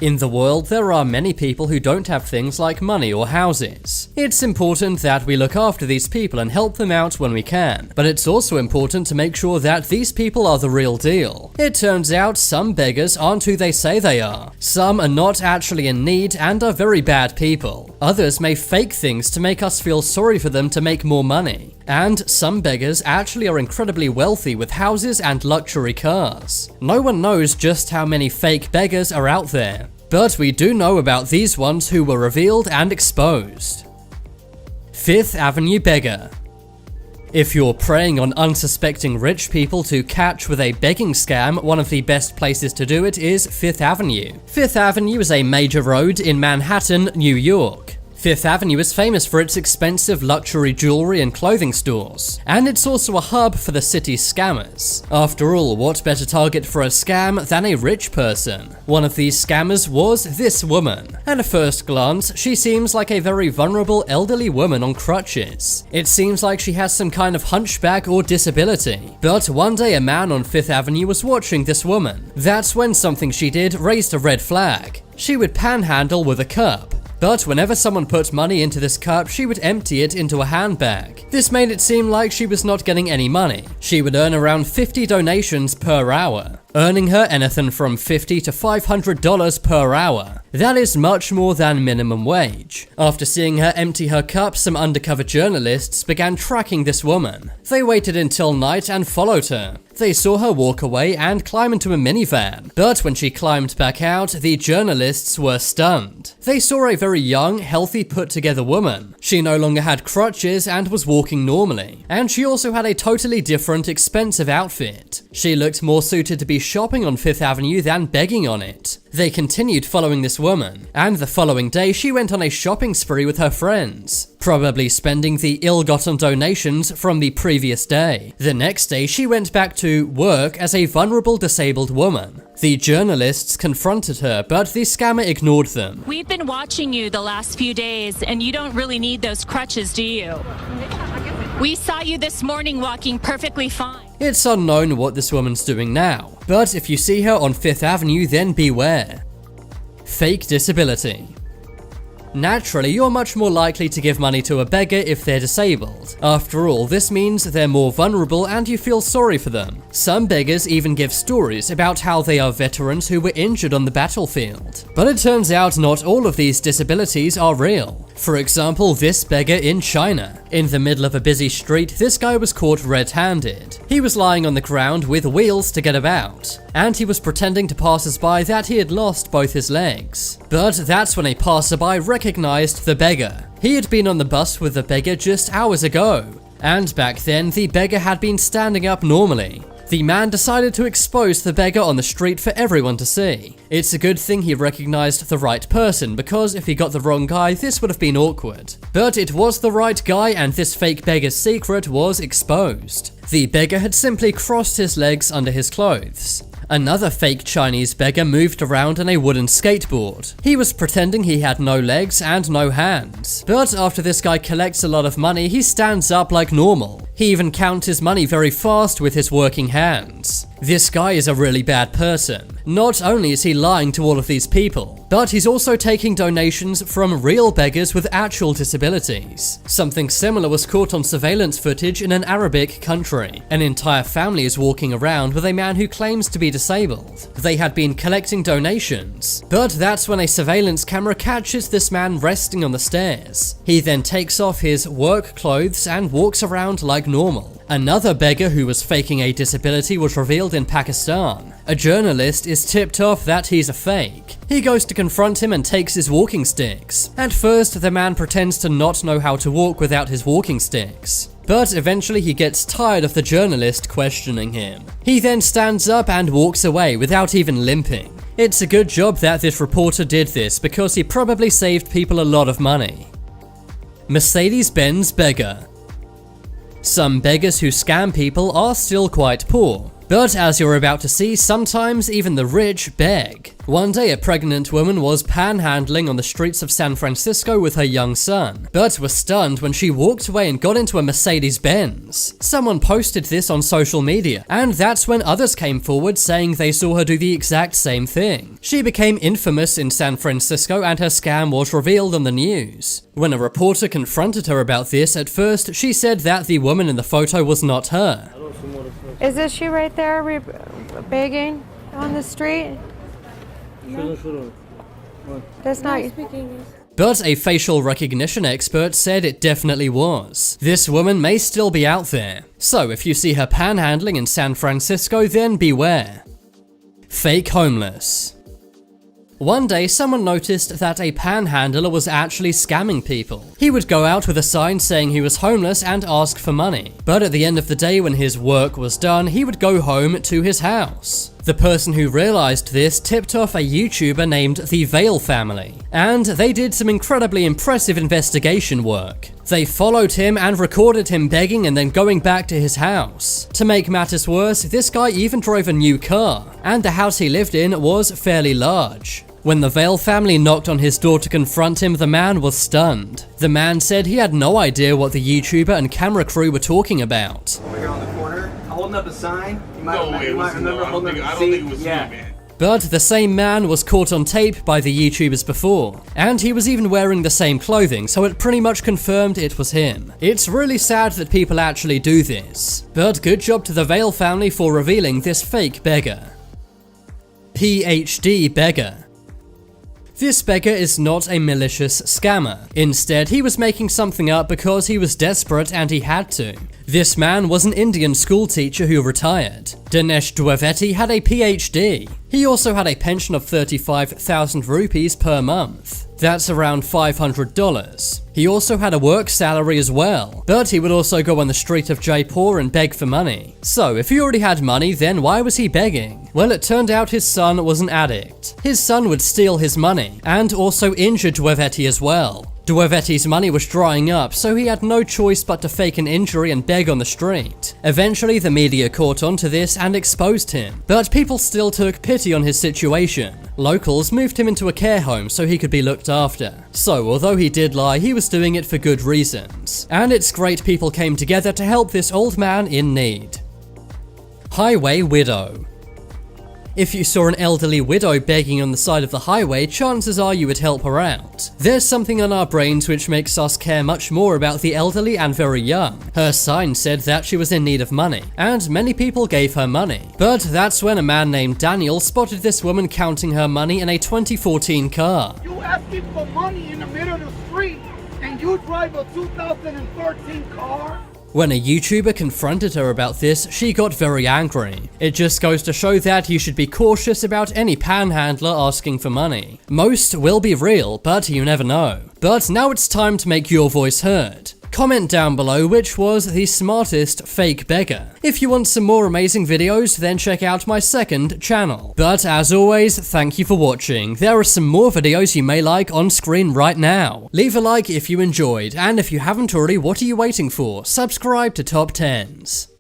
In the world, there are many people who don't have things like money or houses. It's important that we look after these people and help them out when we can, but it's also important to make sure that these people are the real deal. It turns out some beggars aren't who they say they are. Some are not actually in need and are very bad people. Others may fake things to make us feel sorry for them to make more money. And some beggars actually are incredibly wealthy with houses and luxury cars. No one knows just how many fake beggars are out there, but we do know about these ones who were revealed and exposed. Fifth Avenue Beggar. If you're preying on unsuspecting rich people to catch with a begging scam, one of the best places to do it is Fifth Avenue. Fifth Avenue is a major road in Manhattan, New York. Fifth Avenue is famous for its expensive luxury jewelry and clothing stores, and it's also a hub for the city's scammers. After all, what better target for a scam than a rich person? One of these scammers was this woman. At a first glance, she seems like a very vulnerable elderly woman on crutches. It seems like she has some kind of hunchback or disability. But one day a man on Fifth Avenue was watching this woman. That's when something she did raised a red flag. She would panhandle with a cup. But whenever someone put money into this cup, she would empty it into a handbag. This made it seem like she was not getting any money. She would earn around 50 donations per hour, earning her anything from $50 to $500 per hour. That is much more than minimum wage. After seeing her empty her cup, some undercover journalists began tracking this woman. They waited until night and followed her. They saw her walk away and climb into a minivan, but when she climbed back out, the journalists were stunned. They saw a very young, healthy, put-together woman. She no longer had crutches and was walking normally, and she also had a totally different, expensive outfit. She looked more suited to be shopping on Fifth Avenue than begging on it. They continued following this woman, and the following day she went on a shopping spree with her friends, probably spending the ill-gotten donations from the previous day. The next day she went back to work as a vulnerable disabled woman. The journalists confronted her, but the scammer ignored them. We've been watching you the last few days, and you don't really need those crutches, do you? We saw you this morning walking perfectly fine. It's unknown what this woman's doing now, but if you see her on Fifth Avenue, then beware. Fake disability. Naturally, you're much more likely to give money to a beggar if they're disabled. After all, this means they're more vulnerable and you feel sorry for them. Some beggars even give stories about how they are veterans who were injured on the battlefield. But it turns out not all of these disabilities are real. For example, this beggar in China. In the middle of a busy street, this guy was caught red-handed. He was lying on the ground with wheels to get about, and he was pretending to passers-by that he had lost both his legs. But that's when a passerby recognized the beggar. He had been on the bus with the beggar just hours ago, and back then the beggar had been standing up normally. The man decided to expose the beggar on the street for everyone to see. It's a good thing he recognized the right person, because if he got the wrong guy, this would have been awkward. But it was the right guy, and this fake beggar's secret was exposed. The beggar had simply crossed his legs under his clothes. Another fake Chinese beggar moved around on a wooden skateboard. He was pretending he had no legs and no hands. But after this guy collects a lot of money, he stands up like normal. He even counts his money very fast with his working hands. This guy is a really bad person. Not only is he lying to all of these people, but he's also taking donations from real beggars with actual disabilities. Something similar was caught on surveillance footage in an Arabic country. An entire family is walking around with a man who claims to be disabled. They had been collecting donations, but that's when a surveillance camera catches this man resting on the stairs. He then takes off his work clothes and walks around like normal. Another beggar who was faking a disability was revealed in Pakistan. A journalist is tipped off that he's a fake. He goes to confront him and takes his walking sticks. At first, the man pretends to not know how to walk without his walking sticks. But eventually he gets tired of the journalist questioning him. He then stands up and walks away without even limping. It's a good job that this reporter did this, because he probably saved people a lot of money. Mercedes-Benz beggar. Some beggars who scam people are still quite poor. But as you're about to see, sometimes even the rich beg. One day a pregnant woman was panhandling on the streets of San Francisco with her young son, but was stunned when she walked away and got into a Mercedes-Benz. Someone posted this on social media, and that's when others came forward saying they saw her do the exact same thing. She became infamous in San Francisco and her scam was revealed on the news. When a reporter confronted her about this, at first she said that the woman in the photo was not her. Is this she right there begging on the street? That's not you. But a facial recognition expert said it definitely was. This woman may still be out there. So if you see her panhandling in San Francisco, then beware. Fake homeless. One day, someone noticed that a panhandler was actually scamming people. He would go out with a sign saying he was homeless and ask for money. But at the end of the day, when his work was done, he would go home to his house. The person who realized this tipped off a YouTuber named the Vale family, and they did some incredibly impressive investigation work. They followed him and recorded him begging and then going back to his house. To make matters worse, this guy even drove a new car, and the house he lived in was fairly large. When the Vale family knocked on his door to confront him, the man was stunned. The man said he had no idea what the YouTuber and camera crew were talking about. Over here on the corner, holding up a sign. You might No way, remember I don't think it was me, man. But the same man was caught on tape by the YouTubers before, and he was even wearing the same clothing, so it pretty much confirmed it was him. It's really sad that people actually do this, but good job to the Vale family for revealing this fake beggar. PhD beggar. This beggar is not a malicious scammer. Instead, he was making something up because he was desperate and he had to. This man was an Indian school teacher who retired. Dinesh Dwivedi had a PhD. He also had a pension of 35,000 rupees per month. That's around $500. He also had a work salary as well, but he would also go on the street of Jaipur and beg for money. So if he already had money, then why was he begging? Well, it turned out his son was an addict. His son would steal his money, and also injure Dwivedi as well. Dwivedi's money was drying up, so he had no choice but to fake an injury and beg on the street. Eventually, the media caught on to this and exposed him, but people still took pity on his situation. Locals moved him into a care home so he could be looked after. So, although he did lie, he was doing it for good reasons. And it's great people came together to help this old man in need. Highway widow. If you saw an elderly widow begging on the side of the highway, chances are you would help her out. There's something on our brains which makes us care much more about the elderly and very young. Her sign said that she was in need of money, and many people gave her money. But that's when a man named Daniel spotted this woman counting her money in a 2014 car. You asking for money in the middle of the street, and you drive a 2013 car? When a YouTuber confronted her about this, she got very angry. It just goes to show that you should be cautious about any panhandler asking for money. Most will be real, but you never know. But now it's time to make your voice heard. Comment down below which was the smartest fake beggar. If you want some more amazing videos, then check out my second channel. But as always, thank you for watching. There are some more videos you may like on screen right now. Leave a like if you enjoyed, and if you haven't already, what are you waiting for? Subscribe to Top 10s.